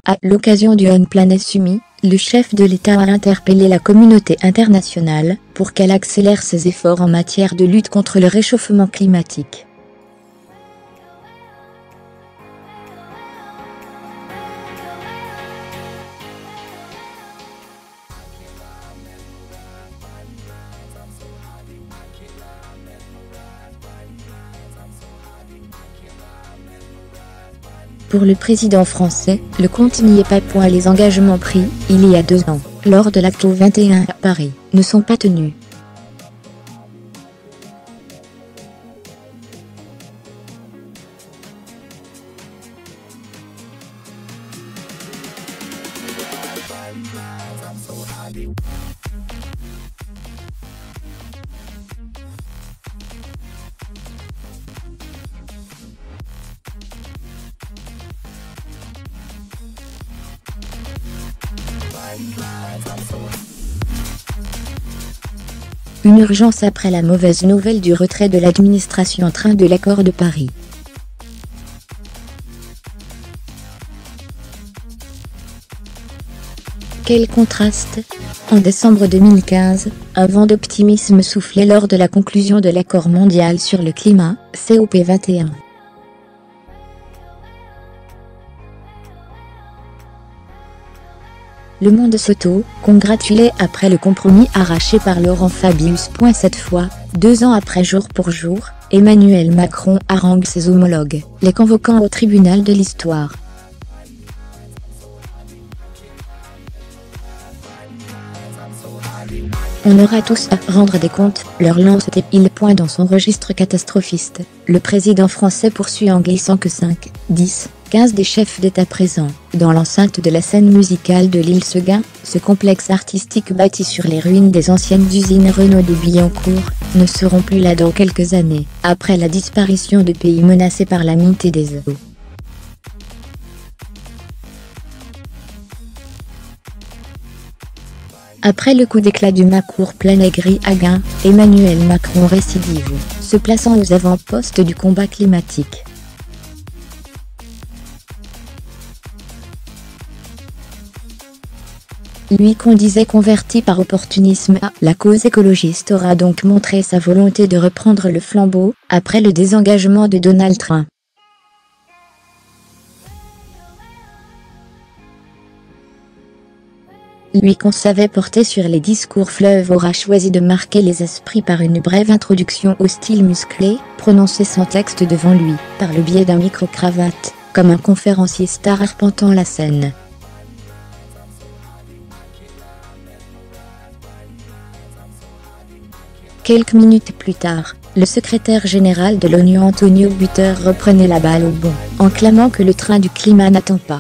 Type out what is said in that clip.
À l'occasion du One Planet Summit, le chef de l'État a interpellé la communauté internationale pour qu'elle accélère ses efforts en matière de lutte contre le réchauffement climatique. Pour le président français, le compte n'y est pas. Les engagements pris, il y a 2 ans, lors de l'Acto 21 à Paris, ne sont pas tenus. Une urgence après la mauvaise nouvelle du retrait de l'administration train de l'accord de Paris. Quel contraste! En décembre 2015, un vent d'optimisme soufflait lors de la conclusion de l'accord mondial sur le climat, COP21. Le monde s'auto-congratulait après le compromis arraché par Laurent Fabius. Cette fois, 2 ans après jour pour jour, Emmanuel Macron harangue ses homologues, les convoquant au tribunal de l'histoire. On aura tous à rendre des comptes, leur lance-t-il dans son registre catastrophiste. Le président français poursuit en glissant que 5, 10, 15 des chefs d'État présents, dans l'enceinte de la scène musicale de l'île Seguin, ce complexe artistique bâti sur les ruines des anciennes usines Renault de Billancourt, ne seront plus là dans quelques années, après la disparition de pays menacés par la montée des eaux. Après le coup d'éclat du Macour Planegri à Gain, Emmanuel Macron récidive, se plaçant aux avant-postes du combat climatique. Lui qu'on disait converti par opportunisme à la cause écologiste aura donc montré sa volonté de reprendre le flambeau, après le désengagement de Donald Trump. Lui qu'on savait porter sur les discours fleuve aura choisi de marquer les esprits par une brève introduction au style musclé, prononcée sans texte devant lui, par le biais d'un micro-cravate, comme un conférencier star arpentant la scène. Quelques minutes plus tard, le secrétaire général de l'ONU Antonio Guterres reprenait la balle au bond, en clamant que le train du climat n'attend pas.